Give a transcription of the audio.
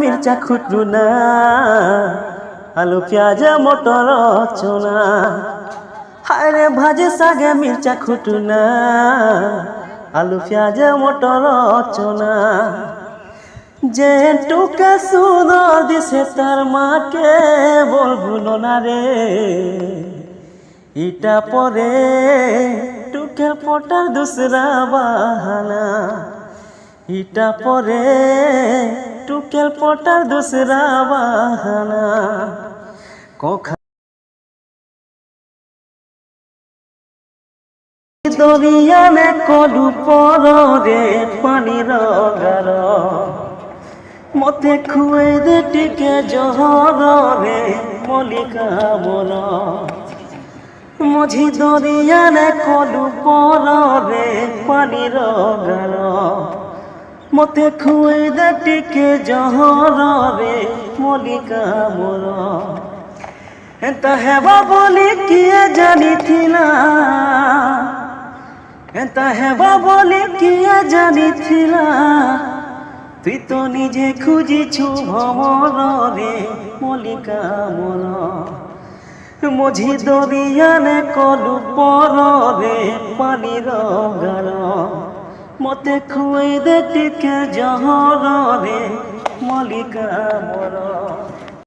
মির্চা খুটরু না আলু পেঁয়াজ মটর চোনা হায় রে ভাজে সাগে মির্চা খুটরু না আলু পেঁয়াজ মটর চোনা যে টুকে সুন্দর দিছে তার মাকে বলবো না রে ইটা পরে টুকের পটার দুসরা বাহানা ইটা পরে টুকের পটার দুসরা বাহানা দরিয়া মে কলু পর রে পানির গার মতে খুয়ে দে টিকে জহর রে মলিকা বল মঝি দরিয়া নে কলু পর রে পানির গার মতে খুয়ে দে টিকে জহর রে মলিকা বল এতা হেবা বলি কিয়ে জানিথিলা এতা হেবা বলি কিয়ে জানিথিলা তুই তো নিজে খুঁজিছু ভমর রে মলিকা মোর মঝি দরিয়ানে কলু পর রে পানির গার মতে খুঁই দে টিকে জহর রে মলিকা মোর।